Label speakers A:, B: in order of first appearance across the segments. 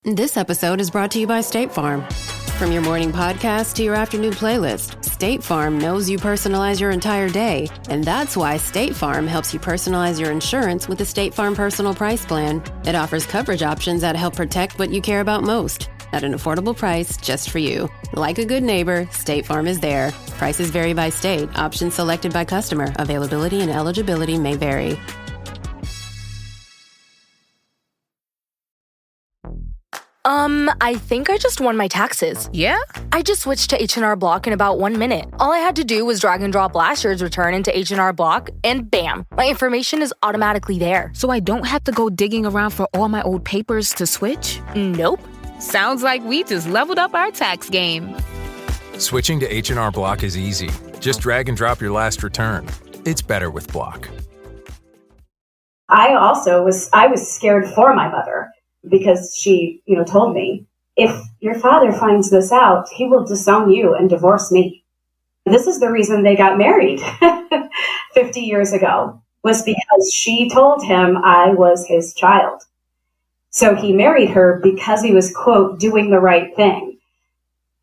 A: This episode is brought to you by State Farm. From your morning podcast to your afternoon playlist, State Farm knows you personalize your entire day, and that's why State Farm helps you personalize your insurance with the State Farm Personal Price Plan. It offers coverage options that help protect what you care about most at an affordable price just for you. Like a good neighbor, State Farm is there. Prices vary by state. Options selected by customer. Availability and eligibility may vary.
B: I think I just won my taxes.
C: Yeah?
B: I just switched to H&R Block in about 1 minute. All I had to do was drag and drop last year's return into H&R Block, and bam, my information is automatically there.
C: So I don't have to go digging around for all my old papers to switch?
B: Nope.
C: Sounds like we just leveled up our tax game.
D: Switching to H&R Block is easy. Just drag and drop your last return. It's better with Block.
E: I was scared for my mother because she, told me, if your father finds this out, he will disown you and divorce me. This is the reason they got married 50 years ago, was because she told him I was his child. So he married her because he was, quote, doing the right thing.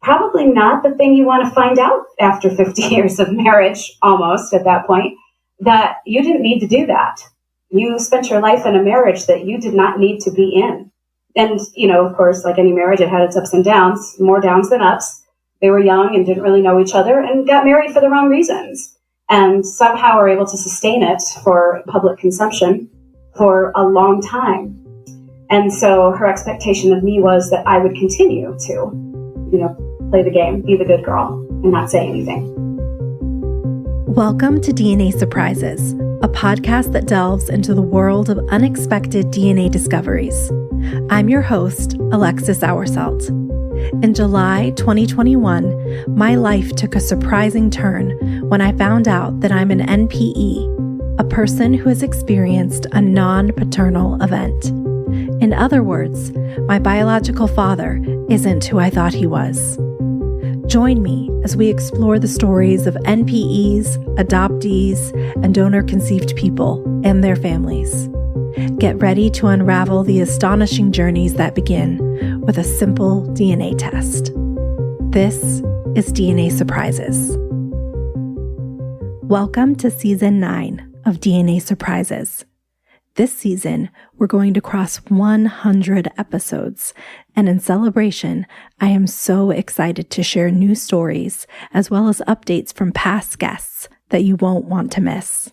E: Probably not the thing you want to find out after 50 years of marriage, almost at that point, that you didn't need to do that. You spent your life in a marriage that you did not need to be in. And, of course, like any marriage, it had its ups and downs, more downs than ups. They were young and didn't really know each other and got married for the wrong reasons, and somehow were able to sustain it for public consumption for a long time. And so her expectation of me was that I would continue to, play the game, be the good girl, and not say anything.
F: Welcome to DNA Surprises, a podcast that delves into the world of unexpected DNA discoveries. I'm your host, Alexis Auersalt. In July 2021, my life took a surprising turn when I found out that I'm an NPE, a person who has experienced a non-paternal event. In other words, my biological father isn't who I thought he was. Join me as we explore the stories of NPEs, adoptees, and donor-conceived people and their families. Get ready to unravel the astonishing journeys that begin with a simple DNA test. This is DNA Surprises. Welcome to Season 9 of DNA Surprises. This season, we're going to cross 100 episodes, and in celebration, I am so excited to share new stories as well as updates from past guests that you won't want to miss.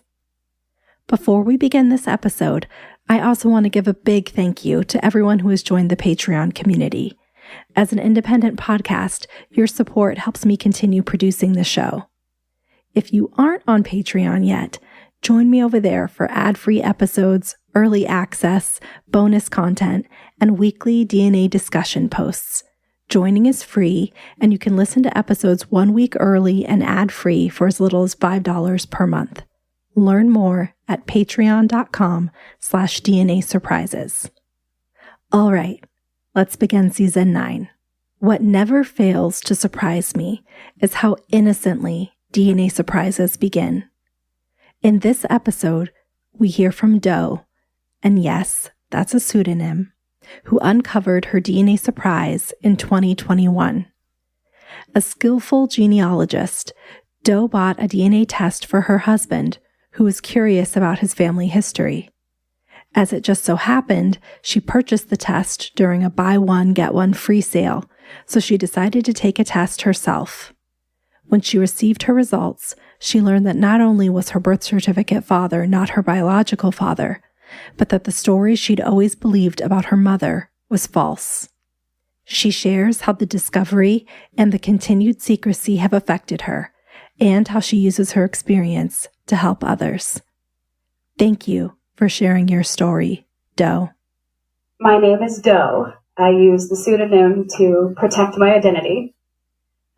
F: Before we begin this episode, I also want to give a big thank you to everyone who has joined the Patreon community. As an independent podcast, your support helps me continue producing the show. If you aren't on Patreon yet, join me over there for ad-free episodes, early access, bonus content, and weekly DNA discussion posts. Joining is free, and you can listen to episodes 1 week early and ad-free for as little as $5 per month. Learn more at patreon.com/DNA Surprises. All right, let's begin Season 9. What never fails to surprise me is how innocently DNA Surprises begin. In this episode, we hear from Doe, and yes, that's a pseudonym, who uncovered her DNA surprise in 2021. A skillful genealogist, Doe bought a DNA test for her husband, who was curious about his family history. As it just so happened, she purchased the test during a buy one, get one free sale, so she decided to take a test herself. When she received her results, she learned that not only was her birth certificate father not her biological father, but that the story she'd always believed about her mother was false. She shares how the discovery and the continued secrecy have affected her, and how she uses her experience to help others. Thank you for sharing your story, Doe.
E: My name is Doe. I use the pseudonym to protect my identity.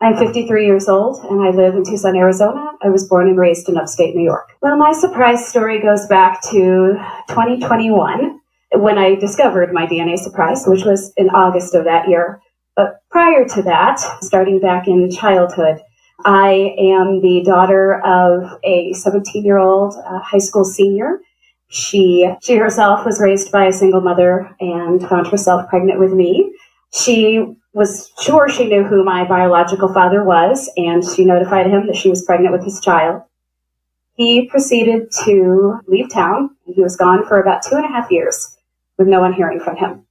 E: I'm 53 years old, and I live in Tucson, Arizona. I was born and raised in upstate New York. Well, my surprise story goes back to 2021, when I discovered my DNA surprise, which was in August of that year. But prior to that, starting back in childhood, I am the daughter of a 17-year-old high school senior. She herself was raised by a single mother and found herself pregnant with me. She was sure she knew who my biological father was, and she notified him that she was pregnant with his child. He proceeded to leave town, and he was gone for about 2.5 years with no one hearing from him.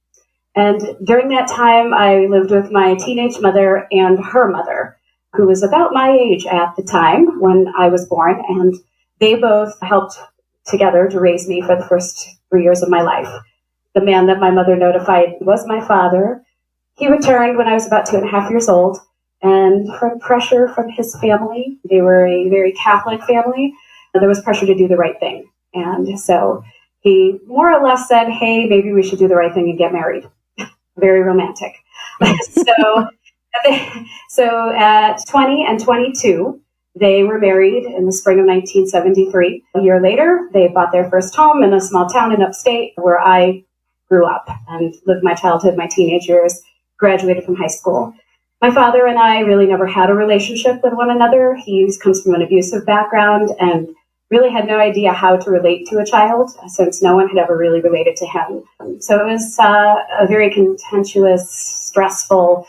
E: And during that time, I lived with my teenage mother and her mother, who was about my age at the time when I was born, and they both helped together to raise me for the first 3 years of my life. The man that my mother notified was my father. He returned when I was about 2.5 years old, and from pressure from his family, they were a very Catholic family, there was pressure to do the right thing. And so he more or less said, hey, maybe we should do the right thing and get married. Very romantic. So at 20 and 22, they were married in the spring of 1973. A year later, they bought their first home in a small town in upstate where I grew up and lived my childhood, my teenage years, graduated from high school. My father and I really never had a relationship with one another. He comes from an abusive background and really had no idea how to relate to a child since no one had ever really related to him. So it was a very contentious, stressful,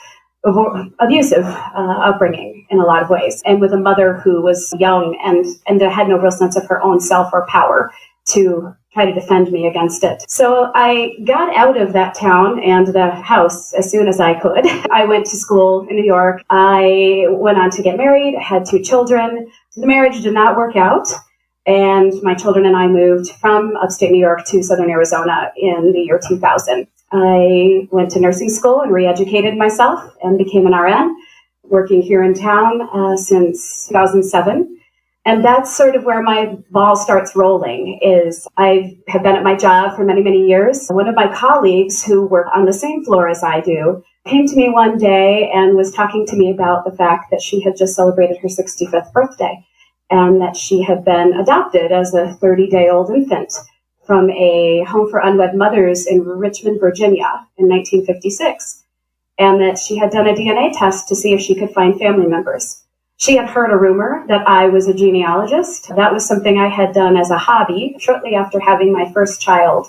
E: abusive upbringing in a lot of ways. And with a mother who was young and had no real sense of her own self or power to try to defend me against it. So I got out of that town and the house as soon as I could. I went to school in New York. I went on to get married, had 2 children. The marriage did not work out. And my children and I moved from upstate New York to southern Arizona in the year 2000. I went to nursing school and re-educated myself and became an RN, working here in town since 2007. And that's sort of where my ball starts rolling. Is I have been at my job for many, many years. One of my colleagues who work on the same floor as I do came to me one day and was talking to me about the fact that she had just celebrated her 65th birthday and that she had been adopted as a 30-day-old infant from a home for unwed mothers in Richmond, Virginia in 1956, and that she had done a DNA test to see if she could find family members. She had heard a rumor that I was a genealogist. That was something I had done as a hobby. Shortly after having my first child,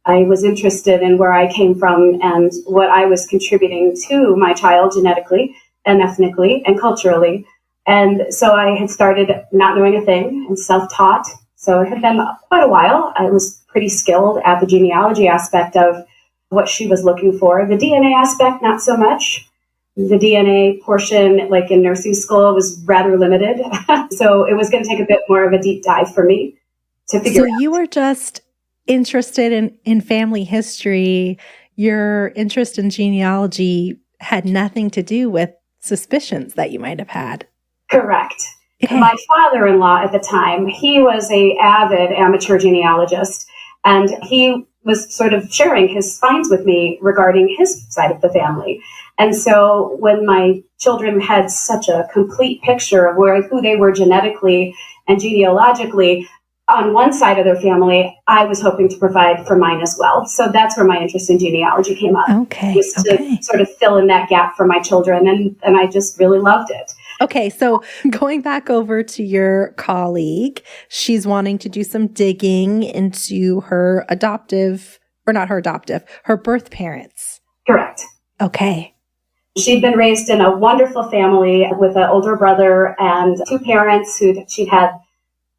E: I was interested in where I came from and what I was contributing to my child genetically and ethnically and culturally. And so I had started not knowing a thing and self-taught. So it had been quite a while. I was pretty skilled at the genealogy aspect of what she was looking for. The DNA aspect, not so much. The DNA portion, like in nursing school, was rather limited. So it was going to take a bit more of a deep dive for me to figure out.
F: So you were just interested in family history. Your interest in genealogy had nothing to do with suspicions that you might have had.
E: Correct.
F: Okay.
E: My father-in-law at the time, he was an avid amateur genealogist, and he was sort of sharing his finds with me regarding his side of the family. And so when my children had such a complete picture of who they were genetically and genealogically on one side of their family, I was hoping to provide for mine as well. So that's where my interest in genealogy came up.
F: Okay.
E: Just to sort of fill in that gap for my children. And I just really loved it.
F: Okay, so going back over to your colleague, she's wanting to do some digging into her her birth parents.
E: Correct.
F: Okay.
E: She'd been raised in a wonderful family with an older brother and 2 parents who she'd had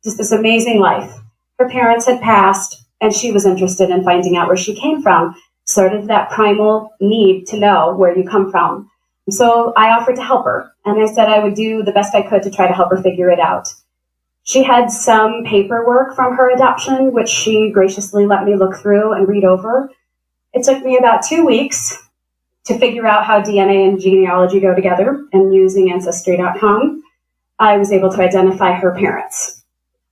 E: just this amazing life. Her parents had passed, and she was interested in finding out where she came from, sort of that primal need to know where you come from. So I offered to help her, and I said I would do the best I could to try to help her figure it out. She had some paperwork from her adoption, which she graciously let me look through and read over. It took me about 2 weeks to figure out how DNA and genealogy go together, and using Ancestry.com, I was able to identify her parents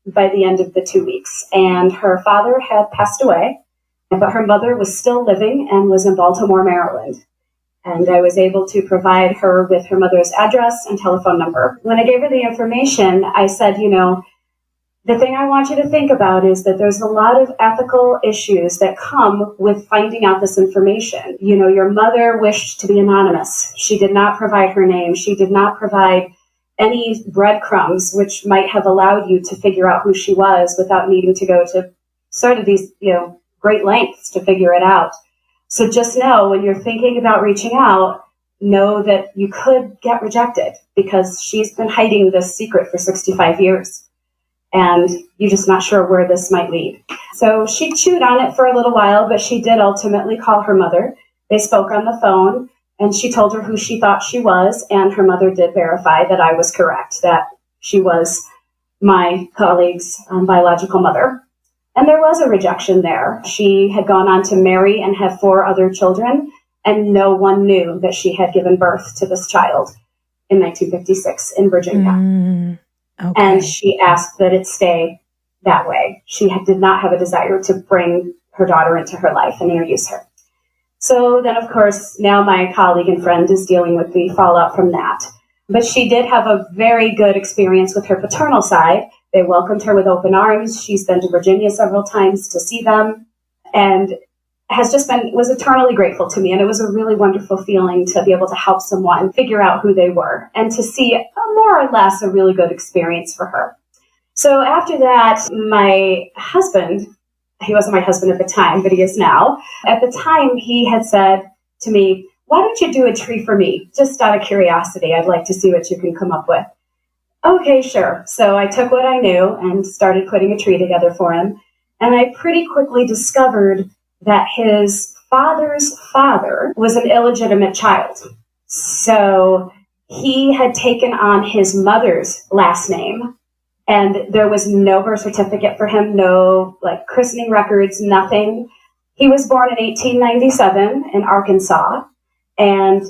E: by the end of the 2 weeks. And her father had passed away, but her mother was still living and was in Baltimore, Maryland. And I was able to provide her with her mother's address and telephone number. When I gave her the information, I said, the thing I want you to think about is that there's a lot of ethical issues that come with finding out this information. Your mother wished to be anonymous. She did not provide her name. She did not provide any breadcrumbs, which might have allowed you to figure out who she was without needing to go to sort of these, great lengths to figure it out. So just know when you're thinking about reaching out, know that you could get rejected because she's been hiding this secret for 65 years. And you're just not sure where this might lead. So she chewed on it for a little while, but she did ultimately call her mother. They spoke on the phone, and she told her who she thought she was, and her mother did verify that I was correct, that she was my colleague's biological mother. And there was a rejection there. She had gone on to marry and have 4 other children, and no one knew that she had given birth to this child in 1956 in Virginia. Okay. And she asked that it stay that way. She did not have a desire to bring her daughter into her life and introduce her. So then, of course, now my colleague and friend is dealing with the fallout from that. But she did have a very good experience with her paternal side. They welcomed her with open arms. She's been to Virginia several times to see them and was eternally grateful to me. And it was a really wonderful feeling to be able to help someone figure out who they were and to see more or less a really good experience for her. So after that, my husband, he wasn't my husband at the time, but he is now. At the time, he had said to me, why don't you do a tree for me? Just out of curiosity, I'd like to see what you can come up with. Okay, sure. So I took what I knew and started putting a tree together for him. And I pretty quickly discovered that his father's father was an illegitimate child. So he had taken on his mother's last name, and there was no birth certificate for him, no christening records, nothing. He was born in 1897 in Arkansas, and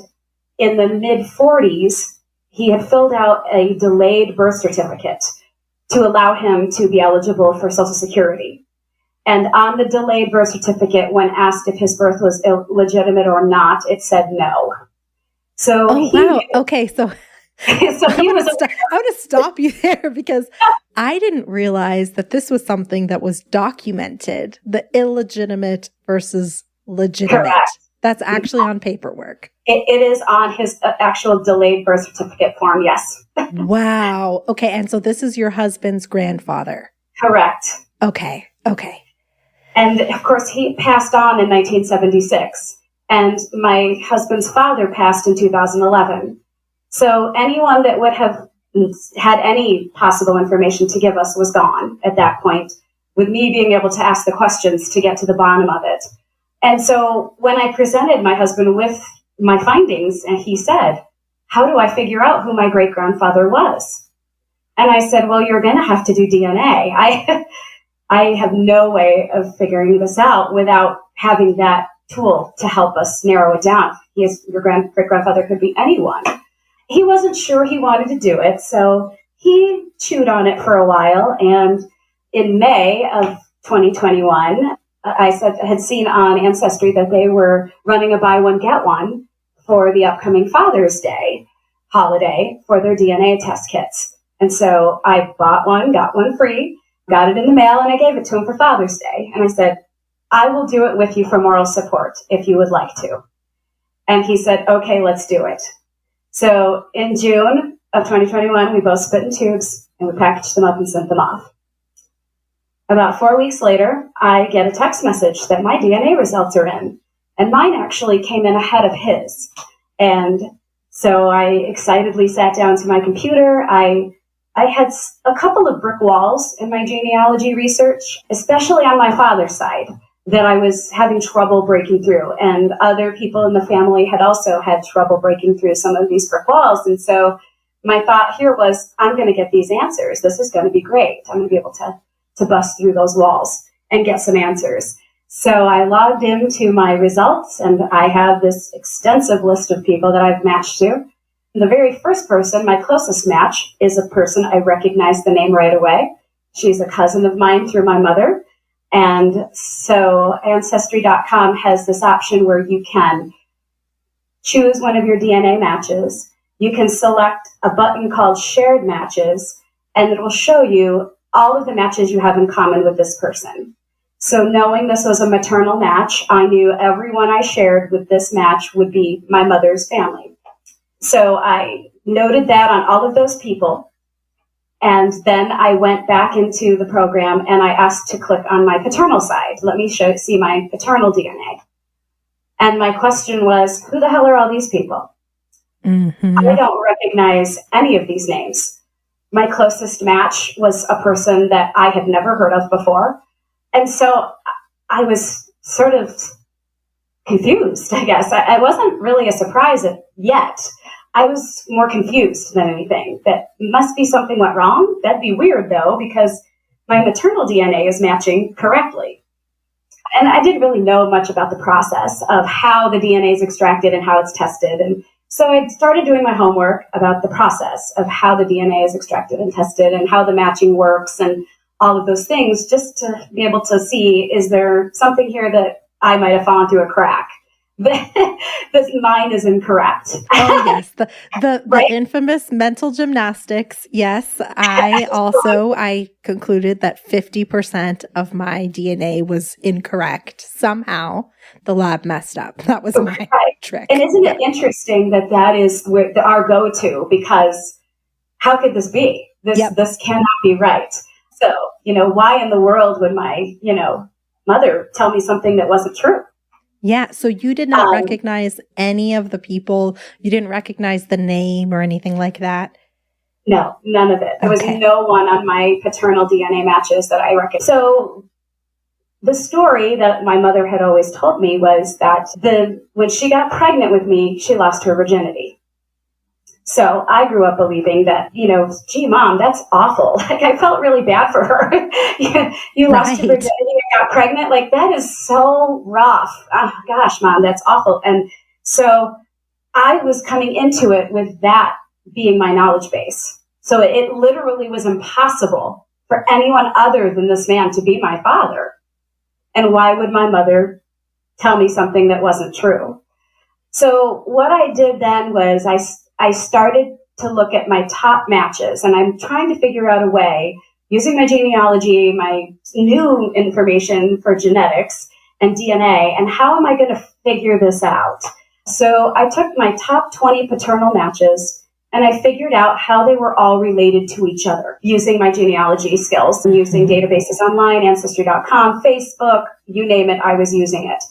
E: in the mid-40s, he had filled out a delayed birth certificate to allow him to be eligible for Social Security. And on the delayed birth certificate, when asked if his birth was illegitimate or not, it said no. So
F: wow. Okay, so
E: so he was.
F: I want to stop you there because I didn't realize that this was something that was documented, the illegitimate versus legitimate.
E: Correct.
F: That's actually on paperwork.
E: It is on his actual delayed birth certificate form, yes.
F: Wow. Okay, and so this is your husband's grandfather.
E: Correct.
F: Okay.
E: And of course, he passed on in 1976, and my husband's father passed in 2011. So anyone that would have had any possible information to give us was gone at that point, with me being able to ask the questions to get to the bottom of it. And so when I presented my husband with my findings, and he said, how do I figure out who my great-grandfather was? And I said, well, you're going to have to do DNA. I have no way of figuring this out without having that tool to help us narrow it down. Your great-grandfather could be anyone. He wasn't sure he wanted to do it, so he chewed on it for a while. And in May of 2021, I had seen on Ancestry that they were running a buy one, get one for the upcoming Father's Day holiday for their DNA test kits. And so I bought one, got one free, got it in the mail, and I gave it to him for Father's Day. And I said, I will do it with you for moral support if you would like to. And he said, okay, let's do it. So in June of 2021, we both split in tubes and we packaged them up and sent them off. About 4 weeks later, I get a text message that my DNA results are in. And mine actually came in ahead of his. And so I excitedly sat down to my computer. I had a couple of brick walls in my genealogy research, especially on my father's side, that I was having trouble breaking through. And other people in the family had also had trouble breaking through some of these brick walls. And so my thought here was, I'm going to get these answers. This is going to be great. I'm going to be able to bust through those walls and get some answers. So I logged into my results, and I have this extensive list of people that I've matched to. The very first person, my closest match, is a person I recognize the name right away. She's a cousin of mine through my mother. And so Ancestry.com has this option where you can choose one of your DNA matches. You can select a button called Shared Matches, and it will show you all of the matches you have in common with this person. So knowing this was a maternal match, I knew everyone I shared with this match would be my mother's family. So I noted that on all of those people. And then I went back into the program and I asked to click on my paternal side. Let me see my paternal DNA. And my question was, who the hell are all these people?
F: Mm-hmm.
E: I don't recognize any of these names. My closest match was a person that I had never heard of before. And so I was sort of confused, I guess. I wasn't really a surprise yet. I was more confused than anything. That must be something went wrong. That'd be weird, though, because my maternal DNA is matching correctly. And I didn't really know much about the process of how the DNA is extracted and how it's tested. And so I started doing my homework about the process of how the DNA is extracted and tested and how the matching works and all of those things, just to be able to see, is there something here that I might have fallen through a crack? This mine is incorrect.
F: Oh, yes. The
E: Right?
F: infamous mental gymnastics. Yes. I concluded that 50% of my DNA was incorrect. Somehow the lab messed up. That was my trick.
E: And isn't it interesting that that is our go-to? Because how could this be? This cannot be right. So, why in the world would my, mother tell me something that wasn't true?
F: Yeah. So you did not recognize any of the people. You didn't recognize the name or anything like that?
E: No, none of it. There was no one on my paternal DNA matches that I recognized. So the story that my mother had always told me was that when she got pregnant with me, she lost her virginity. So I grew up believing that, gee, Mom, that's awful. Like, I felt really bad for her. You lost your virginity and got pregnant. Like, that is so rough. Oh, gosh, Mom, that's awful. And so I was coming into it with that being my knowledge base. So it literally was impossible for anyone other than this man to be my father. And why would my mother tell me something that wasn't true? So what I did then was I started to look at my top matches, and I'm trying to figure out a way, using my genealogy, my new information for genetics and DNA, and how am I going to figure this out? So I took my top 20 paternal matches, and I figured out how they were all related to each other using my genealogy skills and using databases online, Ancestry.com, Facebook, you name it, I was using it.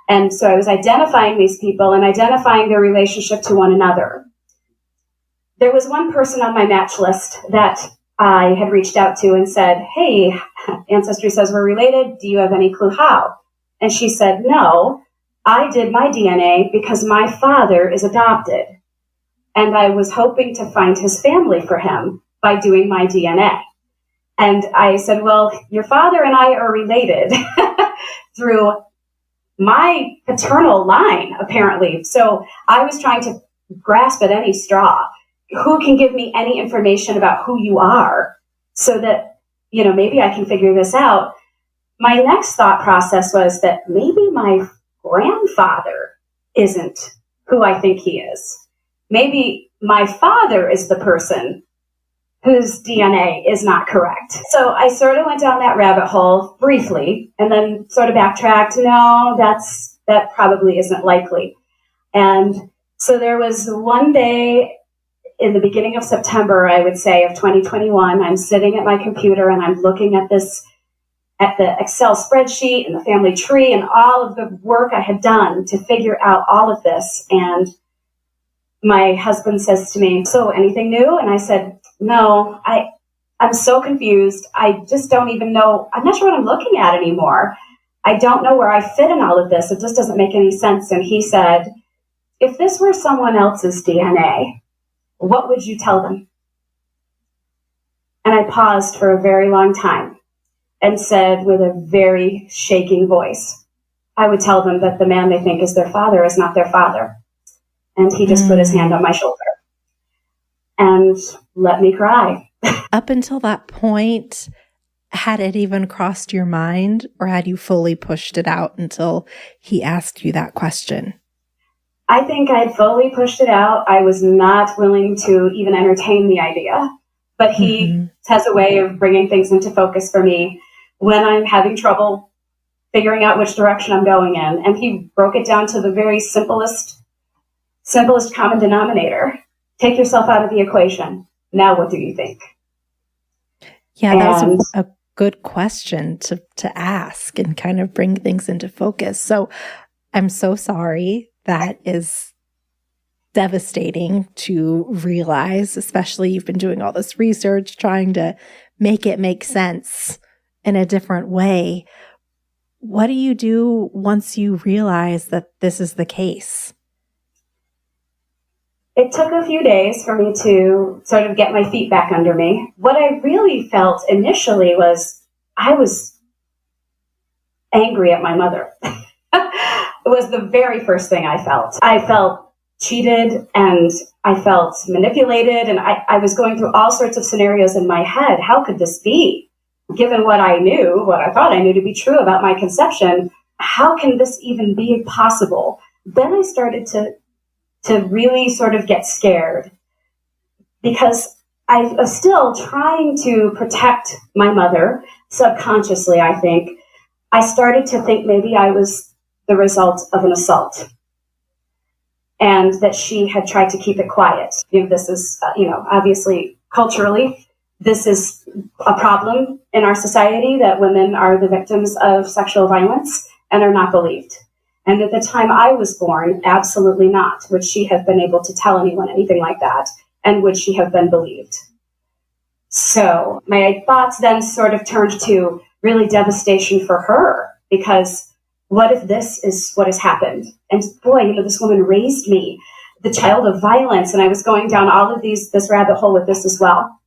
E: And so I was identifying these people and identifying their relationship to one another. There was one person on my match list that I had reached out to and said, hey, Ancestry says we're related. Do you have any clue how? And she said, no, I did my DNA because my father is adopted. And I was hoping to find his family for him by doing my DNA. And I said, well, your father and I are related through my paternal line, apparently. So I was trying to grasp at any straw. Who can give me any information about who you are so that, maybe I can figure this out? My next thought process was that maybe my grandfather isn't who I think he is. Maybe my father is the person whose DNA is not correct. So I sort of went down that rabbit hole briefly and then sort of backtracked. No, that probably isn't likely. And so there was one day in the beginning of September, I would say, of 2021, I'm sitting at my computer and I'm looking at the Excel spreadsheet and the family tree and all of the work I had done to figure out all of this. And my husband says to me, so anything new? And I said, no, I'm so confused. I just don't even know. I'm not sure what I'm looking at anymore. I don't know where I fit in all of this. It just doesn't make any sense. And he said, if this were someone else's DNA, what would you tell them? And I paused for a very long time and said with a very shaking voice, I would tell them that the man they think is their father is not their father. And he just put his hand on my shoulder and let me cry.
F: Up until that point, had it even crossed your mind, or had you fully pushed it out until he asked you that question?
E: I think I'd fully pushed it out. I was not willing to even entertain the idea, but he has a way of bringing things into focus for me when I'm having trouble figuring out which direction I'm going in. And he broke it down to the very simplest common denominator. Take yourself out of the equation. Now what do you think?
F: Yeah, that was a good question to ask and kind of bring things into focus. So I'm so sorry. That is devastating to realize, especially you've been doing all this research, trying to make it make sense in a different way. What do you do once you realize that this is the case?
E: It took a few days for me to sort of get my feet back under me. What I really felt initially was I was angry at my mother. It was the very first thing I felt. I felt cheated and I felt manipulated, and I was going through all sorts of scenarios in my head. How could this be? Given what I knew, what I thought I knew to be true about my conception, how can this even be possible? Then I started to really sort of get scared because I was still trying to protect my mother subconsciously, I think. I started to think maybe I was the result of an assault and that she had tried to keep it quiet. This is, obviously culturally, this is a problem in our society that women are the victims of sexual violence and are not believed. And at the time I was born, absolutely not. Would she have been able to tell anyone anything like that? And would she have been believed? So my thoughts then sort of turned to really devastation for her, because what if this is what has happened? And boy, this woman raised me, the child of violence, and I was going down all of this rabbit hole with this as well.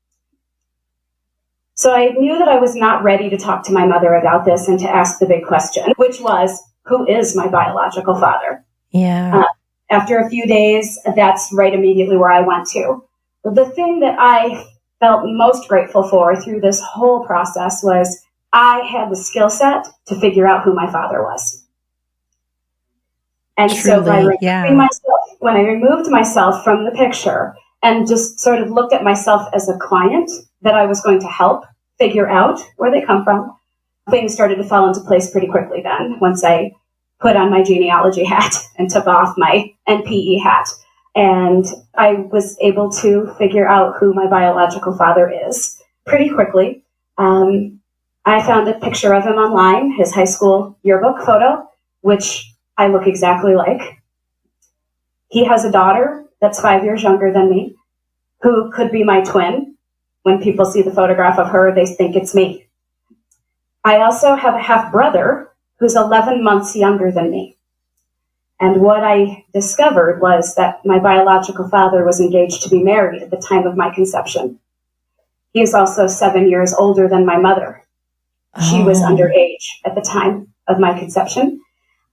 E: So I knew that I was not ready to talk to my mother about this and to ask the big question, which was, who is my biological father?
F: Yeah.
E: After a few days, that's right immediately where I went to. The thing that I felt most grateful for through this whole process was I had the skill set to figure out who my father was. And so when I removed myself from the picture and just sort of looked at myself as a client that I was going to help figure out where they come from, things started to fall into place pretty quickly then, once I put on my genealogy hat and took off my NPE hat. And I was able to figure out who my biological father is pretty quickly. I found a picture of him online, his high school yearbook photo, which I look exactly like. He has a daughter that's 5 years younger than me, who could be my twin. When people see the photograph of her, they think it's me. I also have a half-brother who's 11 months younger than me. And what I discovered was that my biological father was engaged to be married at the time of my conception. He is also 7 years older than my mother. She was underage at the time of my conception.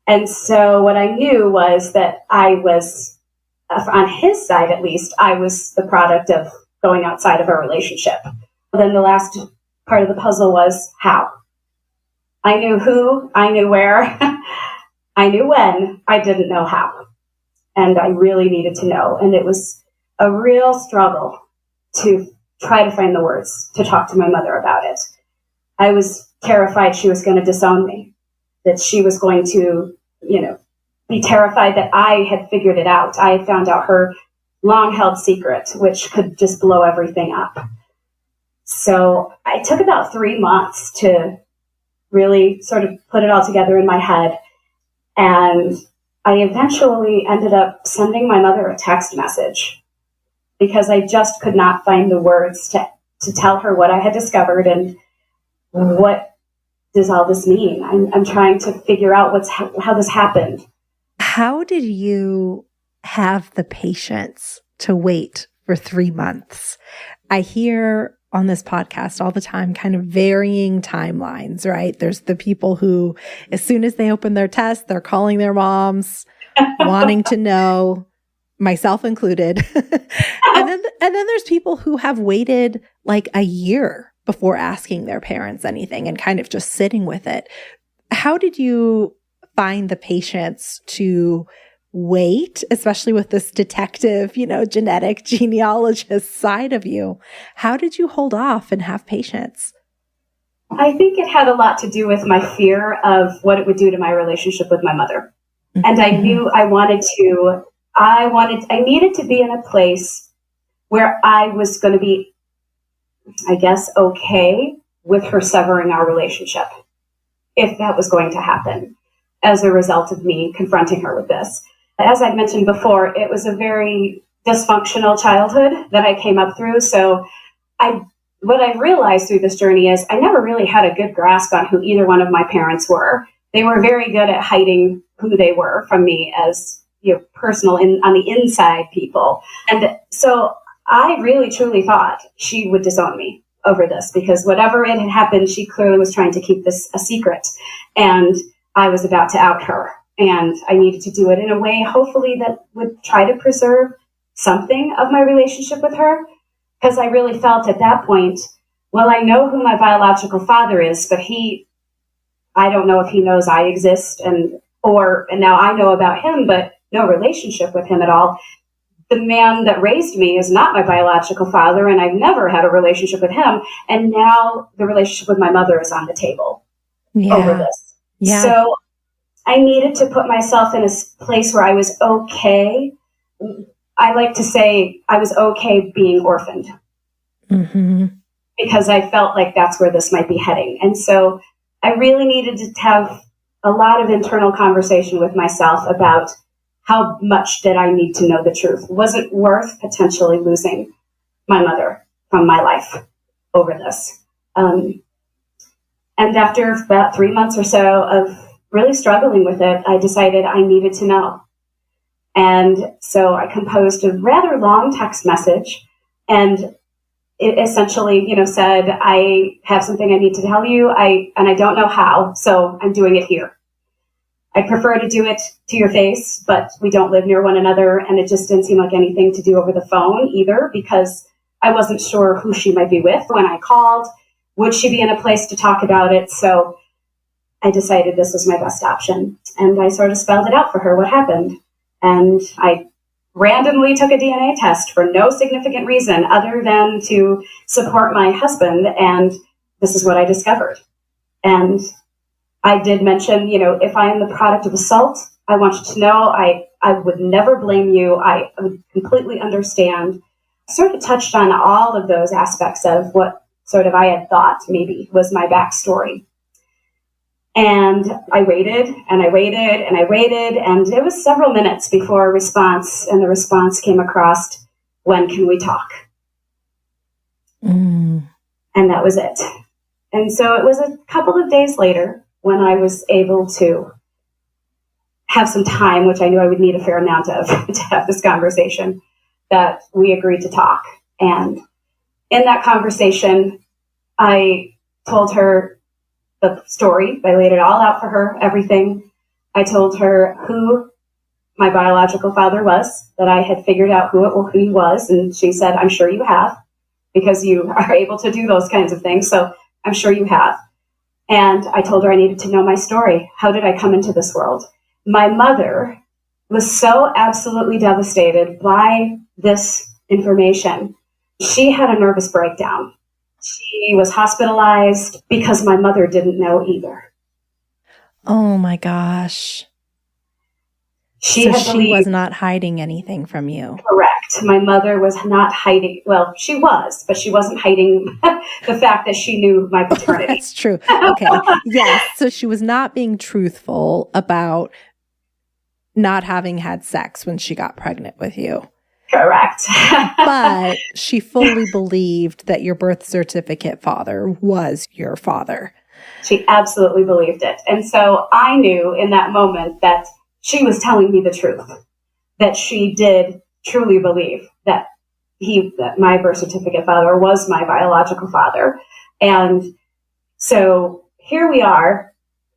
E: And so what I knew was that I was, on his side at least, I was the product of going outside of a relationship. Then the last part of the puzzle was how. I knew who, I knew where, I knew when, I didn't know how. And I really needed to know. And it was a real struggle to try to find the words to talk to my mother about it. I was terrified she was going to disown me, that she was going to, be terrified that I had figured it out. I had found out her long-held secret, which could just blow everything up. So I took about 3 months to really sort of put it all together in my head. And I eventually ended up sending my mother a text message because I just could not find the words to tell her what I had discovered and what does all this mean. I'm trying to figure out how this happened.
F: How did you have the patience to wait for 3 months? I hear on this podcast all the time kind of varying timelines, right? There's the people who, as soon as they open their test, they're calling their moms, wanting to know, myself included. and then there's people who have waited like a year before asking their parents anything and kind of just sitting with it. How did you find the patience to wait, especially with this detective, genetic genealogist side of you? How did you hold off and have patience?
E: I think it had a lot to do with my fear of what it would do to my relationship with my mother. Mm-hmm. And I knew I needed to be in a place where I was going to be, I guess, okay with her severing our relationship, if that was going to happen. as a result of me confronting her with this. As I mentioned before, it was a very dysfunctional childhood that I came up through. So what I realized through this journey is I never really had a good grasp on who either one of my parents were. They were very good at hiding who they were from me as personal on the inside people. And so I really truly thought she would disown me over this, because whatever it had happened, she clearly was trying to keep this a secret. And I was about to out her. And I needed to do it in a way, hopefully, that would try to preserve something of my relationship with her. Because I really felt at that point, well, I know who my biological father is, but I don't know if he knows I exist, and now I know about him, but no relationship with him at all. The man that raised me is not my biological father, and I've never had a relationship with him. And now the relationship with my mother is on the table over this. Yeah. So I needed to put myself in a place where I was okay. I like to say I was okay being orphaned, because I felt like that's where this might be heading. And so I really needed to have a lot of internal conversation with myself about how much did I need to know the truth? Was it worth potentially losing my mother from my life over this? And after about 3 months or so of really struggling with it, I decided I needed to know. And so I composed a rather long text message, and it essentially, said, I have something I need to tell you, and I don't know how, so I'm doing it here. I prefer to do it to your face, but we don't live near one another, and it just didn't seem like anything to do over the phone either, because I wasn't sure who she might be with when I called. Would she be in a place to talk about it? So I decided this was my best option, and I sort of spelled it out for her what happened. And I randomly took a DNA test for no significant reason other than to support my husband, and this is what I discovered. And I did mention, if I am the product of assault, I want you to know I would never blame you. I would completely understand. Sort of touched on all of those aspects of what sort of I had thought maybe was my backstory. And I waited and I waited and I waited, and it was several minutes before a response, and the response came across, when can we talk? And that was it. And so it was a couple of days later when I was able to have some time, which I knew I would need a fair amount of to have this conversation, that we agreed to talk. And in that conversation, I told her the story. I laid it all out for her, everything. I told her who my biological father was, that I had figured out who he was. And she said, I'm sure you have, because you are able to do those kinds of things. So I'm sure you have. And I told her I needed to know my story. How did I come into this world? My mother was so absolutely devastated by this information. She had a nervous breakdown. She was hospitalized because my mother didn't know either.
F: Oh my gosh. She was not hiding anything from you.
E: Correct. My mother was not hiding. Well, she was, but she wasn't hiding the fact that she knew my paternity.
F: That's true. Okay. Yes. So she was not being truthful about not having had sex when she got pregnant with you.
E: Correct.
F: But she fully believed that your birth certificate father was your father.
E: She absolutely believed it. And so I knew in that moment that she was telling me the truth, that she did truly believe that my birth certificate father was my biological father. And so here we are,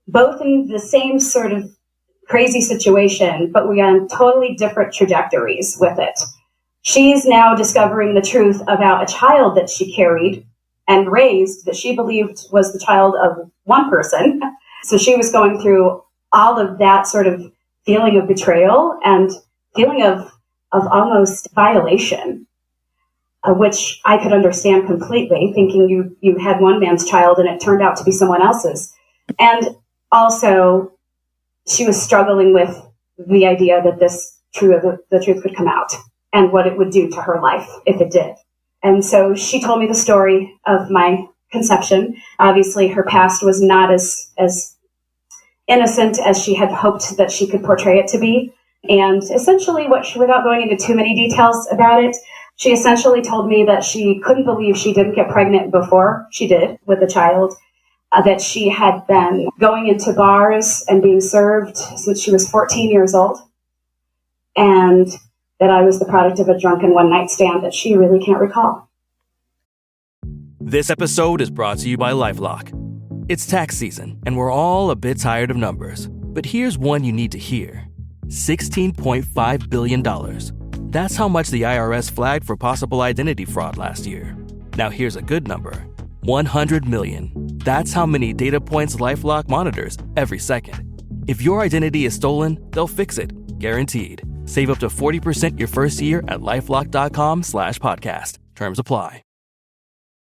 E: both in the same sort of crazy situation, but we're on totally different trajectories with it. She's now discovering the truth about a child that she carried and raised that she believed was the child of one person. So she was going through all of that sort of feeling of betrayal and feeling of almost violation, which I could understand completely, thinking you had one man's child and it turned out to be someone else's. And also, she was struggling with the idea that the truth could come out and what it would do to her life if it did. And so she told me the story of my conception. Obviously, her past was not as innocent as she had hoped that she could portray it to be. And essentially without going into too many details about it, she essentially told me that she couldn't believe she didn't get pregnant before she did with a child, that she had been going into bars and being served since she was 14 years old, and that I was the product of a drunken one-night stand that she really can't recall.
G: This episode is brought to you by LifeLock. It's tax season, and we're all a bit tired of numbers. But here's one you need to hear. $16.5 billion. That's how much the IRS flagged for possible identity fraud last year. Now here's a good number. 100 million. That's how many data points LifeLock monitors every second. If your identity is stolen, they'll fix it. Guaranteed. Save up to 40% your first year at LifeLock.com/podcast. Terms apply.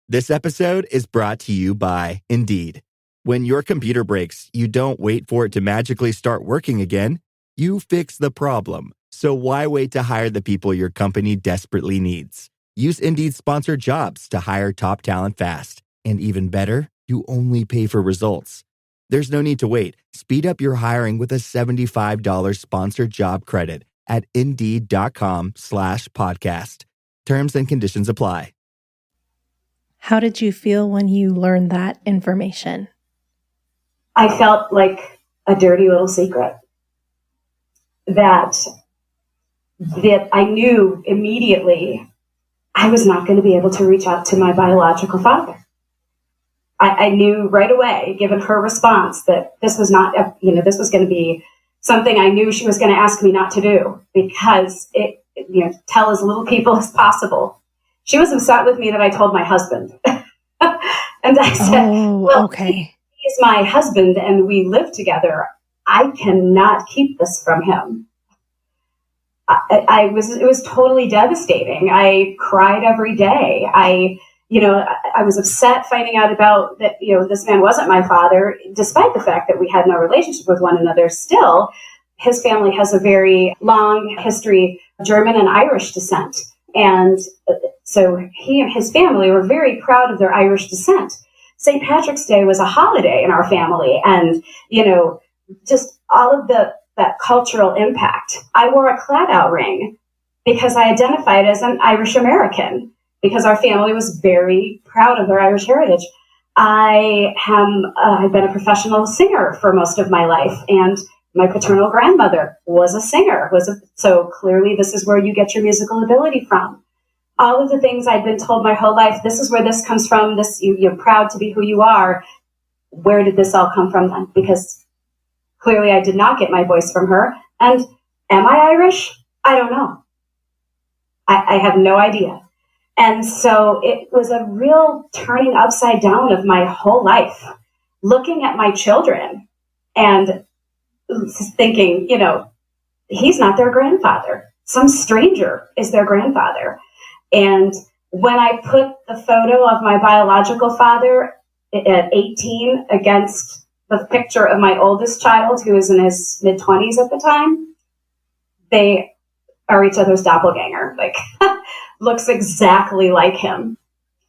H: This episode is brought to you by Indeed. When your computer breaks, you don't wait for it to magically start working again. You fix the problem. So why wait to hire the people your company desperately needs? Use Indeed's sponsored jobs to hire top talent fast. And even better, you only pay for results. There's no need to wait. Speed up your hiring with a $75 sponsored job credit at Indeed.com/podcast. Terms and conditions apply.
F: How did you feel when you learned that information?
E: I felt like a dirty little secret that I knew immediately I was not going to be able to reach out to my biological father. I knew right away, given her response, that this was not, this was going to be something I knew she was going to ask me not to do, because tell as little people as possible. She was upset with me that I told my husband. And I said, okay. He's my husband and we live together. I cannot keep this from him. It was totally devastating. I cried every day. I was upset finding out about that, this man wasn't my father, despite the fact that we had no relationship with one another. Still, his family has a very long history of German and Irish descent. And so he and his family were very proud of their Irish descent. St. Patrick's Day was a holiday in our family. And, just all of that cultural impact. I wore a clad-out ring because I identified as an Irish American, because our family was very proud of their Irish heritage. I've been a professional singer for most of my life, and my paternal grandmother was a singer. So clearly this is where you get your musical ability from. All of the things I'd been told my whole life, this is where this comes from, you're proud to be who you are. Where did this all come from then? Because clearly I did not get my voice from her. And am I Irish? I don't know. I have no idea. And so it was a real turning upside down of my whole life, looking at my children and thinking, he's not their grandfather. Some stranger is their grandfather. And when I put the photo of my biological father at 18 against the picture of my oldest child, who was in his mid-20s at the time, they are each other's doppelganger. Like, looks exactly like him.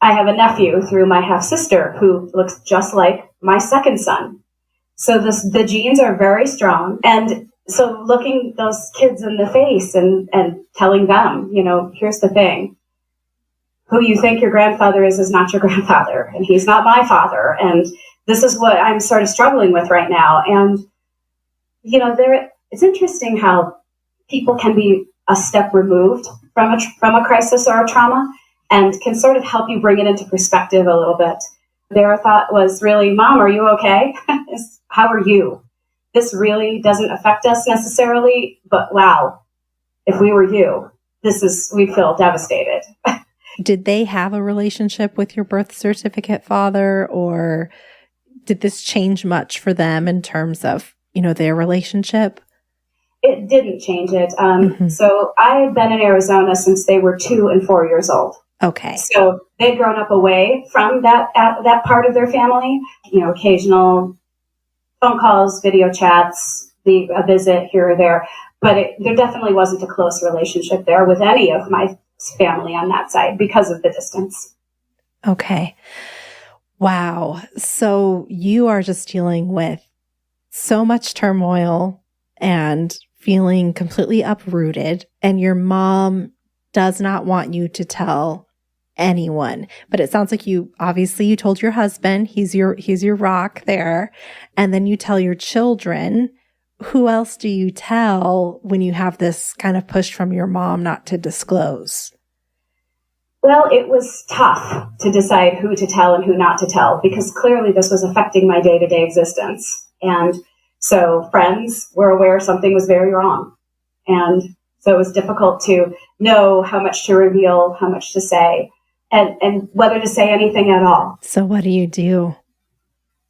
E: I have a nephew through my half-sister who looks just like my second son. So the genes are very strong. And so looking those kids in the face and telling them, here's the thing. Who you think your grandfather is not your grandfather. And he's not my father. And this is what I'm sort of struggling with right now. And, it's interesting how people can be a step removed from a crisis or a trauma and can sort of help you bring it into perspective a little bit. Their thought was really, Mom, are you okay? How are you? This really doesn't affect us necessarily, but wow, if we were you, we'd feel devastated.
F: Did they have a relationship with your birth certificate father, or did this change much for them in terms of, their relationship?
E: It didn't change it. So I had been in Arizona since they were 2 and 4 years old.
F: Okay.
E: So they'd grown up away from that part of their family, occasional phone calls, video chats, a visit here or there. But there definitely wasn't a close relationship there with any of my family on that side because of the distance.
F: Okay. Wow. So you are just dealing with so much turmoil and feeling completely uprooted, and your mom does not want you to tell anyone. But it sounds like you told your husband, he's your rock there, and then you tell your children. Who else do you tell when you have this kind of push from your mom not to disclose?
E: Well, it was tough to decide who to tell and who not to tell, because clearly this was affecting my day-to-day existence. And so friends were aware something was very wrong. And so it was difficult to know how much to reveal, how much to say, and whether to say anything at all.
F: So what do you do?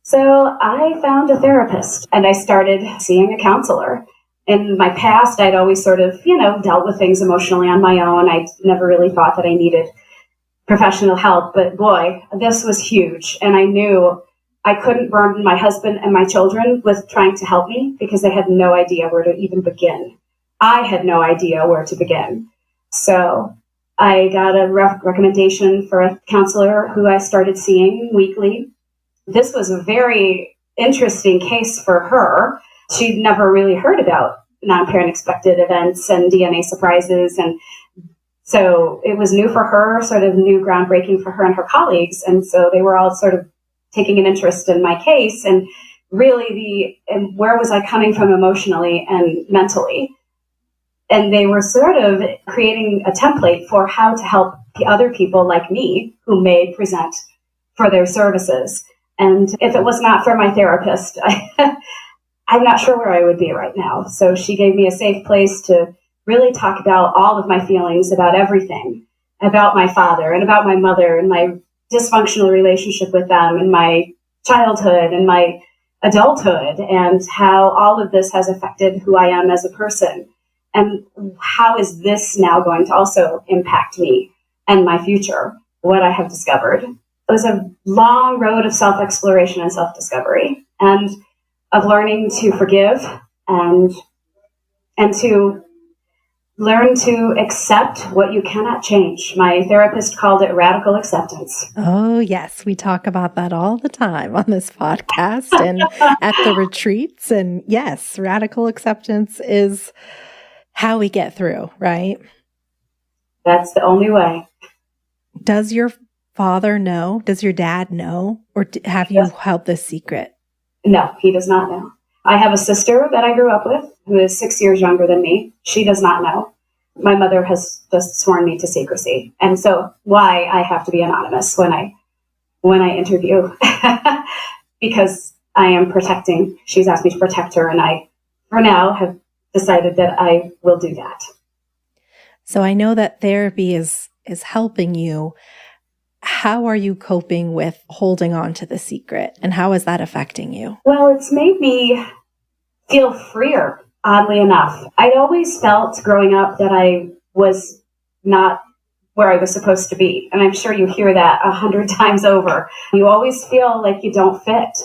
E: So I found a therapist and I started seeing a counselor. In my past, I'd always sort of, dealt with things emotionally on my own. I never really thought that I needed professional help, but boy, this was huge. And I knew I couldn't burden my husband and my children with trying to help me because they had no idea where to even begin. I had no idea where to begin. So I got a recommendation for a counselor who I started seeing weekly. This was a very interesting case for her. She'd never really heard about non-parent expected events and DNA surprises. And so it was new for her, sort of new, groundbreaking for her and her colleagues. And so they were all sort of taking an interest in my case and really and where was I coming from emotionally and mentally. And they were sort of creating a template for how to help other people like me who may present for their services. And if it was not for my therapist, I'm not sure where I would be right now. So she gave me a safe place to really talk about all of my feelings about everything, about my father and about my mother and my dysfunctional relationship with them and my childhood and my adulthood and how all of this has affected who I am as a person. And how is this now going to also impact me and my future, what I have discovered. It was a long road of self-exploration and self-discovery and of learning to forgive and to learn to accept what you cannot change. My therapist called it radical acceptance.
F: Oh, yes. We talk about that all the time on this podcast and at the retreats. And yes, radical acceptance is how we get through, right?
E: That's the only way.
F: Does your father know? Does your dad know? Or have you held this secret?
E: No, he does not know. I have a sister that I grew up with who is 6 years younger than me. She does not know. My mother has just sworn me to secrecy. And so why I have to be anonymous when I interview, because I am protecting. She's asked me to protect her. And I, for now, have decided that I will do that.
F: So I know that therapy is helping you. How are you coping with holding on to the secret, and how is that affecting you?
E: Well, it's made me feel freer, oddly enough. I'd always felt growing up that I was not where I was supposed to be. And I'm sure you hear that 100 times over. You always feel like you don't fit,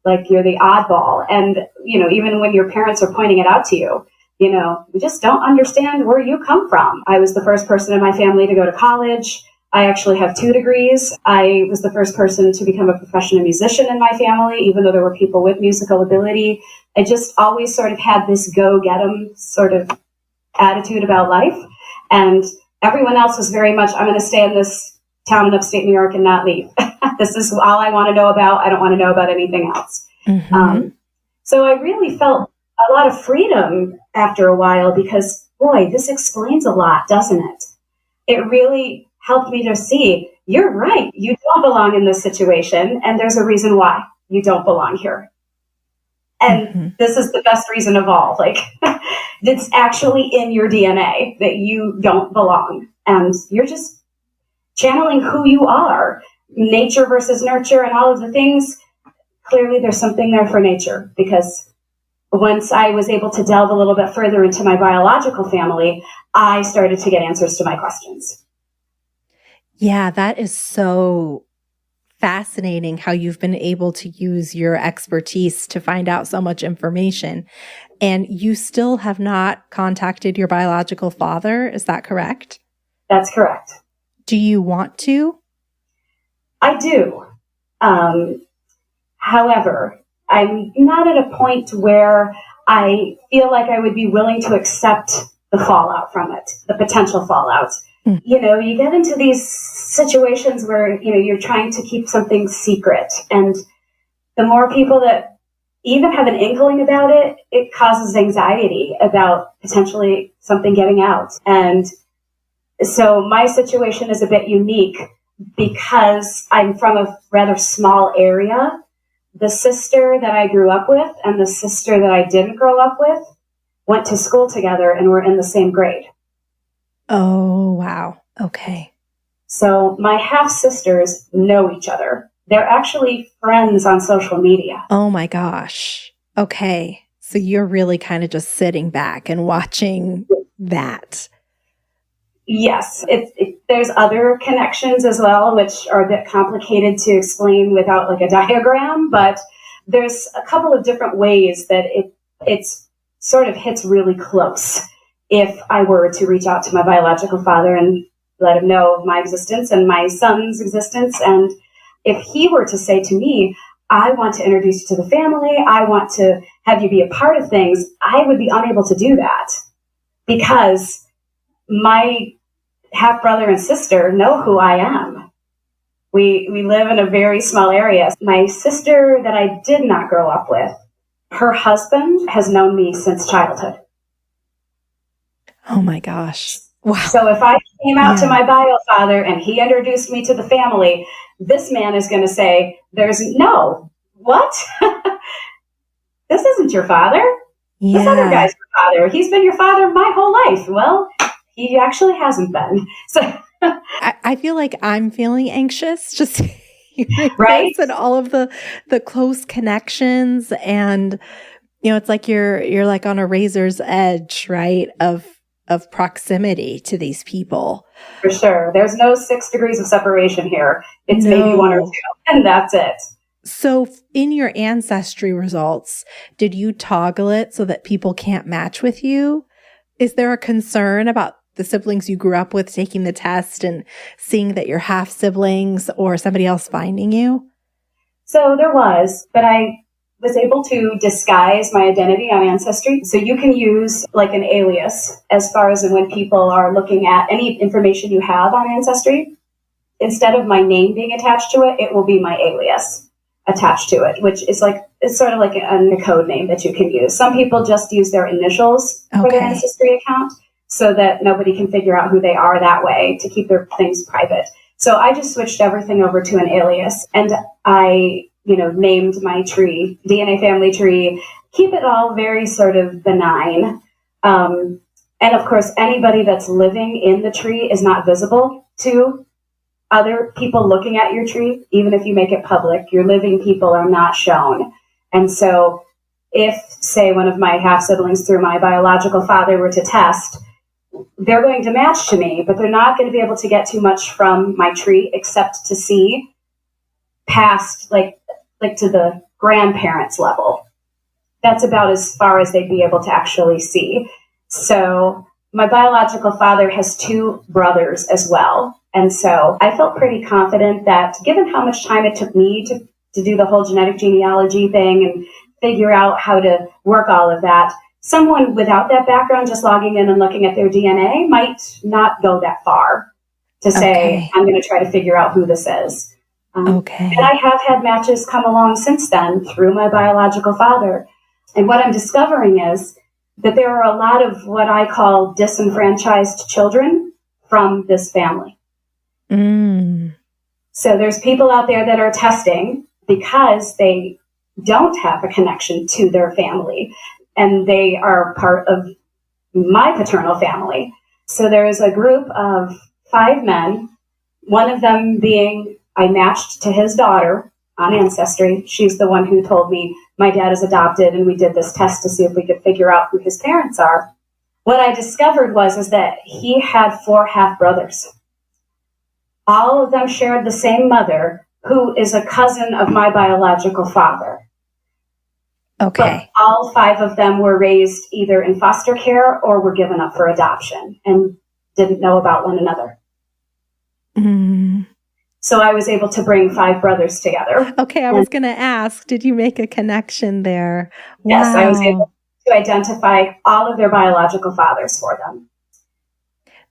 E: like you're the oddball. And, even when your parents are pointing it out to you, we just don't understand where you come from. I was the first person in my family to go to college. I actually have 2 degrees. I was the first person to become a professional musician in my family, even though there were people with musical ability. I just always sort of had this go-get-em sort of attitude about life. And everyone else was very much, I'm going to stay in this town in upstate New York and not leave. This is all I want to know about. I don't want to know about anything else. Mm-hmm. So I really felt a lot of freedom after a while because, boy, this explains a lot, doesn't it? It really helped me to see, you're right, you don't belong in this situation, and there's a reason why you don't belong here. And this is the best reason of all. Like, it's actually in your DNA that you don't belong. And you're just channeling who you are, nature versus nurture and all of the things. Clearly, there's something there for nature, because once I was able to delve a little bit further into my biological family, I started to get answers to my questions.
F: Yeah, that is so fascinating how you've been able to use your expertise to find out so much information. And you still have not contacted your biological father. Is that correct?
E: That's correct.
F: Do you want to?
E: I do. However, I'm not at a point where I feel like I would be willing to accept the fallout from it, the potential fallout. You know, you get into these situations where, you know, you're trying to keep something secret. And the more people that even have an inkling about it, it causes anxiety about potentially something getting out. And so my situation is a bit unique because I'm from a rather small area. The sister that I grew up with and the sister that I didn't grow up with went to school together and were in the same grade.
F: Oh, wow. Okay.
E: So my half-sisters know each other. They're actually friends on social media.
F: Oh my gosh. Okay. So you're really kind of just sitting back and watching that.
E: Yes. There's other connections as well, which are a bit complicated to explain without like a diagram, but there's a couple of different ways that it's sort of hits really close. If I were to reach out to my biological father and let him know of my existence and my son's existence, and if he were to say to me, I want to introduce you to the family, I want to have you be a part of things, I would be unable to do that because my half-brother and sister know who I am. We live in a very small area. My sister that I did not grow up with, her husband has known me since childhood.
F: Oh my gosh. Wow.
E: So if I came out to my bio father and he introduced me to the family, this man is going to say, what? This isn't your father.
F: Yeah.
E: This other guy's your father. He's been your father my whole life. Well, he actually hasn't been. So
F: I feel like I'm feeling anxious just hearing
E: right?
F: this and all of the close connections. And, you know, it's like you're like on a razor's edge, right? Of proximity to these people.
E: For sure. There's no 6 degrees of separation here. It's maybe 1 or 2, and that's it.
F: So in your ancestry results, did you toggle it so that people can't match with you? Is there a concern about the siblings you grew up with taking the test and seeing that you're half siblings or somebody else finding you?
E: So there was, but I was able to disguise my identity on Ancestry. So you can use like an alias as far as when people are looking at any information you have on Ancestry. Instead of my name being attached to it, it will be my alias attached to it, which is like, it's sort of like a code name that you can use. Some people just use their initials for their Ancestry account so that nobody can figure out who they are that way to keep their things private. So I just switched everything over to an alias, and I named my tree, DNA family tree, keep it all very sort of benign. And of course, anybody that's living in the tree is not visible to other people looking at your tree. Even if you make it public, your living people are not shown. And so if, say, one of my half-siblings through my biological father were to test, they're going to match to me, but they're not going to be able to get too much from my tree except to see past, like to the grandparents level. That's about as far as they'd be able to actually see. So my biological father has 2 brothers as well. And so I felt pretty confident that given how much time it took me to do the whole genetic genealogy thing and figure out how to work all of that, someone without that background just logging in and looking at their DNA might not go that far to say, I'm going to try to figure out who this is. And I have had matches come along since then through my biological father. And what I'm discovering is that there are a lot of what I call disenfranchised children from this family. So there's people out there that are testing because they don't have a connection to their family and they are part of my paternal family. So there's a group of 5 men, one of them being I matched to his daughter on Ancestry. She's the one who told me my dad is adopted, and we did this test to see if we could figure out who his parents are. What I discovered is that he had 4 half-brothers. All of them shared the same mother, who is a cousin of my biological father. But all 5 of them were raised either in foster care or were given up for adoption and didn't know about one another. So I was able to bring 5 brothers together.
F: Okay, I was going to ask, did you make a connection there?
E: Yes,
F: Wow.
E: I was able to identify all of their biological fathers for them.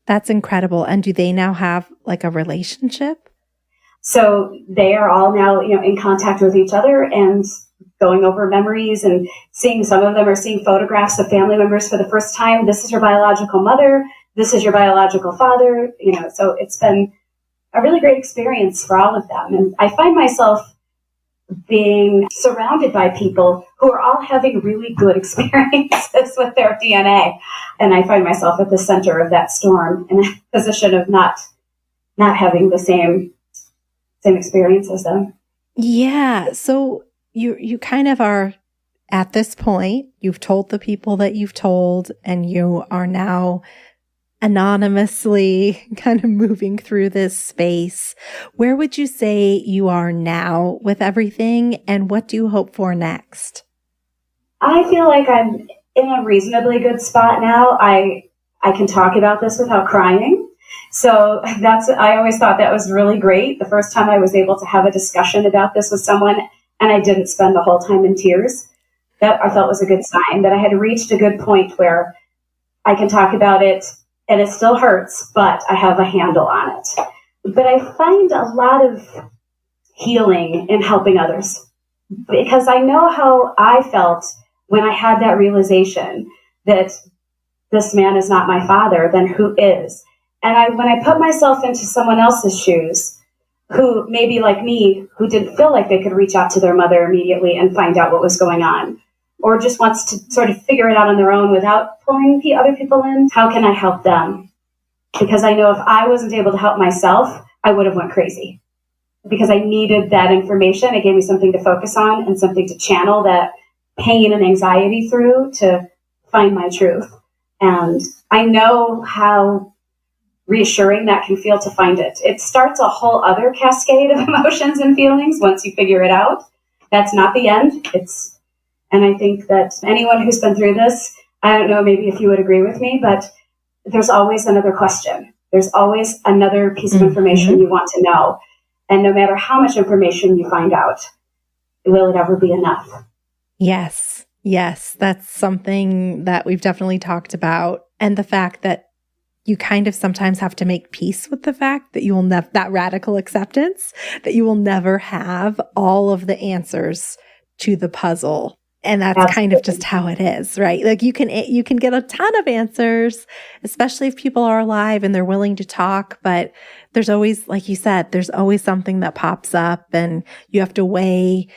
F: That's incredible. And do they now have like a relationship?
E: So they are all now, in contact with each other and going over memories and seeing, some of them are seeing photographs of family members for the first time. This is your biological mother. This is your biological father. So it's been a really great experience for all of them. And I find myself being surrounded by people who are all having really good experiences with their DNA. And I find myself at the center of that storm in a position of not having the same experience as them.
F: Yeah. So you kind of are at this point, you've told the people that you've told, and you are now anonymously kind of moving through this space. Where would you say you are now with everything, and what do you hope for next?
E: I feel like I'm in a reasonably good spot now. I can talk about this without crying. So I always thought that was really great. The first time I was able to have a discussion about this with someone and I didn't spend the whole time in tears, that I felt was a good sign that I had reached a good point where I can talk about it and it still hurts, but I have a handle on it. But I find a lot of healing in helping others, because I know how I felt when I had that realization that this man is not my father, then who is? And when I put myself into someone else's shoes, who maybe like me, who didn't feel like they could reach out to their mother immediately and find out what was going on, or just wants to sort of figure it out on their own without pulling other people in, how can I help them? Because I know if I wasn't able to help myself, I would have went crazy. Because I needed that information. It gave me something to focus on and something to channel that pain and anxiety through to find my truth. And I know how reassuring that can feel to find it. It starts a whole other cascade of emotions and feelings once you figure it out. That's not the end. And I think that anyone who's been through this, I don't know, maybe if you would agree with me, but there's always another question. There's always another piece of information you want to know. And no matter how much information you find out, will it ever be enough? Yes.
F: That's something that we've definitely talked about. And the fact that you kind of sometimes have to make peace with the fact that you will never, that radical acceptance, that you will never have all of the answers to the puzzle. And that's
E: Absolutely.
F: Kind of just how it is, right? Like you can get a ton of answers, especially if people are alive and they're willing to talk. But there's always, like you said, there's always something that pops up, and you have to weigh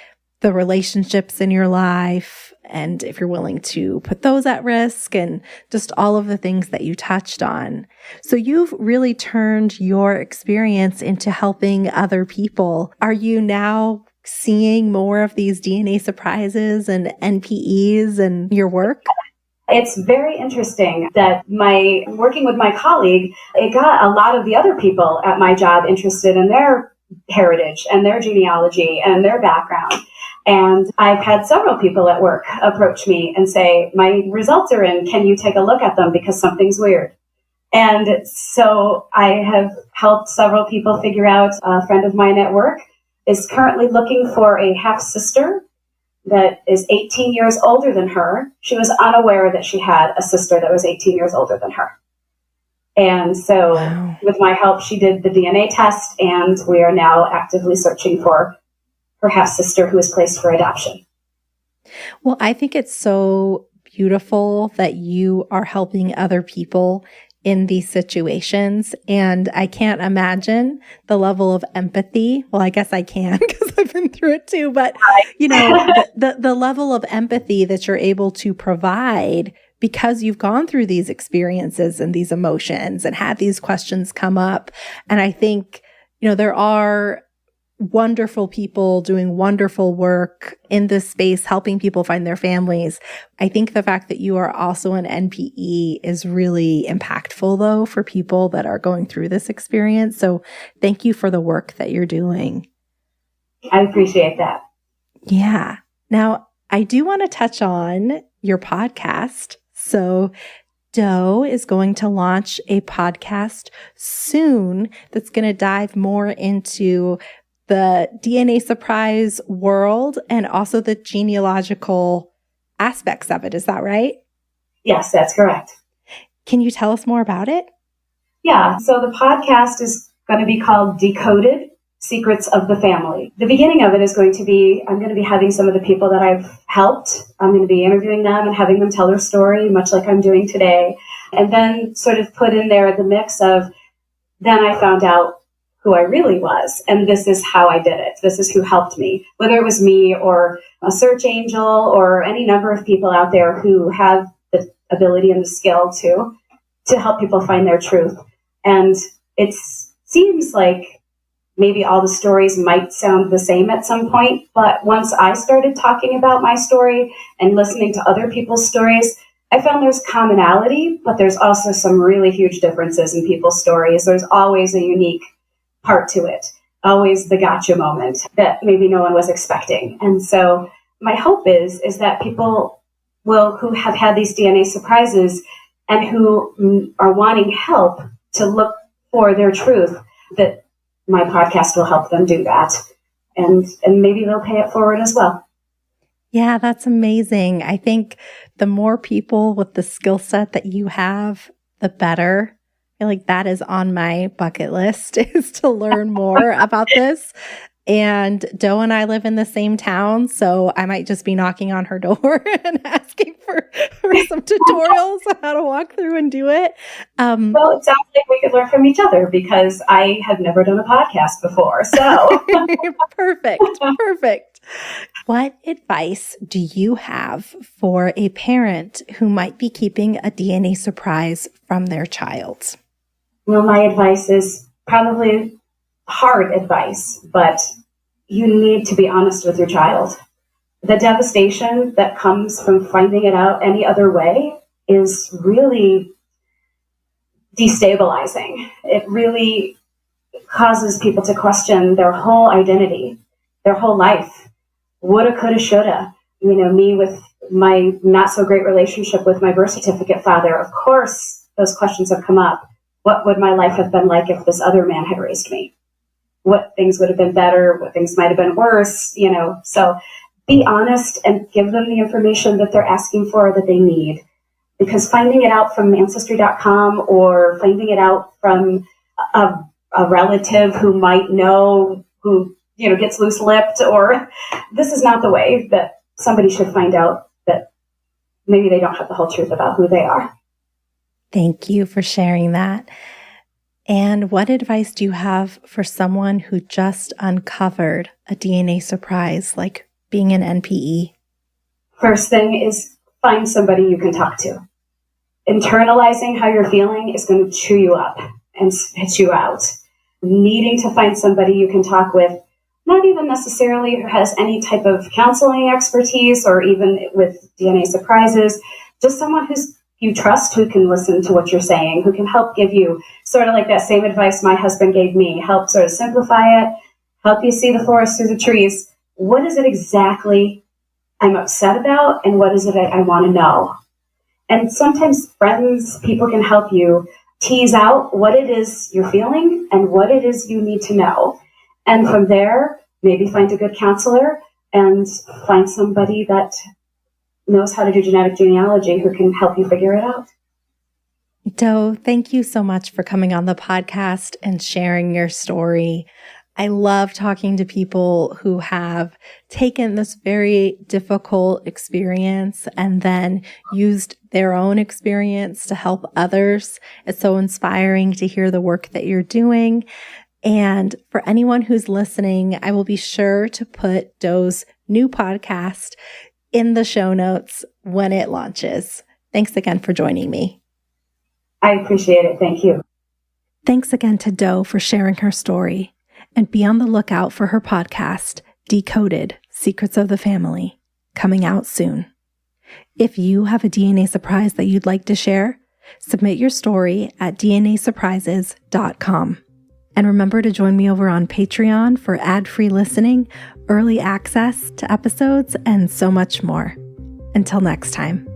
F: the relationships in your life, and if you're willing to put those at risk, and just all of the things that you touched on. So you've really turned your experience into helping other people. Are you now seeing more of these DNA surprises and NPEs in your work?
E: It's very interesting that working with my colleague, it got a lot of the other people at my job interested in their heritage and their genealogy and their background. And I've had several people at work approach me and say, my results are in, can you take a look at them because something's weird? And so I have helped several people figure out. A friend of mine at work is currently looking for a half-sister that is 18 years older than her. She was unaware that she had a sister that was 18 years older than her. And so with my help, she did the DNA test, and we are now actively searching for her half-sister who is placed for adoption.
F: Well, I think it's so beautiful that you are helping other people in these situations. And I can't imagine the level of empathy. Well, I guess I can because I've been through it too. But, the level of empathy that you're able to provide because you've gone through these experiences and these emotions and had these questions come up. And I think, there are wonderful people doing wonderful work in this space, helping people find their families. I think the fact that you are also an NPE is really impactful, though, for people that are going through this experience. So thank you for the work that you're doing.
E: I appreciate that.
F: Yeah. Now, I do want to touch on your podcast. So Doe is going to launch a podcast soon that's going to dive more into the DNA surprise world and also the genealogical aspects of it. Is that right?
E: Yes, that's correct.
F: Can you tell us more about it?
E: Yeah, so the podcast is going to be called Decoded: Secrets of the Family. The beginning of it is going to be, I'm going to be having some of the people that I've helped. I'm going to be interviewing them and having them tell their story, much like I'm doing today. And then sort of put in there the mix of, then I found out who I really was. And this is how I did it. This is who helped me, whether it was me or a search angel or any number of people out there who have the ability and the skill to help people find their truth. And it seems like maybe all the stories might sound the same at some point, but once I started talking about my story and listening to other people's stories, I found there's commonality, but there's also some really huge differences in people's stories. There's always a unique part to it, always the gotcha moment that maybe no one was expecting. And so my hope is that people who have had these DNA surprises and who are wanting help to look for their truth, that my podcast will help them do that. And maybe they'll pay it forward as well.
F: Yeah, that's amazing. I think the more people with the skill set that you have, the better. I feel like that is on my bucket list, is to learn more about this. And Doe and I live in the same town, so I might just be knocking on her door and asking for some tutorials on how to walk through and do it.
E: Well, it sounds like we could learn from each other because I have never done a podcast before. So
F: Perfect. What advice do you have for a parent who might be keeping a DNA surprise from their child?
E: Well, my advice is probably hard advice, but you need to be honest with your child. The devastation that comes from finding it out any other way is really destabilizing. It really causes people to question their whole identity, their whole life. Woulda, coulda, shoulda. Me with my not so great relationship with my birth certificate father, of course, those questions have come up. What would my life have been like if this other man had raised me? What things would have been better? What things might have been worse? So be honest and give them the information that they're asking for, that they need. Because finding it out from Ancestry.com or finding it out from a relative who might know, who gets loose-lipped, or this is not the way that somebody should find out that maybe they don't have the whole truth about who they are.
F: Thank you for sharing that. And what advice do you have for someone who just uncovered a DNA surprise, like being an NPE?
E: First thing is find somebody you can talk to. Internalizing how you're feeling is going to chew you up and spit you out. Needing to find somebody you can talk with, not even necessarily who has any type of counseling expertise or even with DNA surprises, just someone you trust, who can listen to what you're saying, who can help give you sort of like that same advice my husband gave me, help sort of simplify it, help you see the forest through the trees. What is it exactly I'm upset about, and what is it I want to know? And sometimes friends, people can help you tease out what it is you're feeling and what it is you need to know. And from there, maybe find a good counselor and find somebody that knows how to do genetic genealogy who can help you figure it out.
F: Doe, thank you so much for coming on the podcast and sharing your story. I love talking to people who have taken this very difficult experience and then used their own experience to help others. It's so inspiring to hear the work that you're doing. And for anyone who's listening, I will be sure to put Doe's new podcast in the show notes when it launches. Thanks again for joining me.
E: I appreciate it. Thank you.
F: Thanks again to Doe for sharing her story. And be on the lookout for her podcast, Decoded: Secrets of the Family, coming out soon. If you have a DNA surprise that you'd like to share, submit your story at dnasurprises.com. And remember to join me over on Patreon for ad-free listening, early access to episodes, and so much more. Until next time.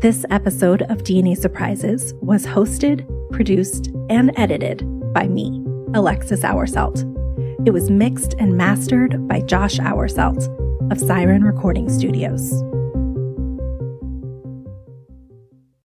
F: This episode of DNA Surprises was hosted, produced, and edited by me, Alexis Auersalt. It was mixed and mastered by Josh Auersalt of Siren Recording Studios.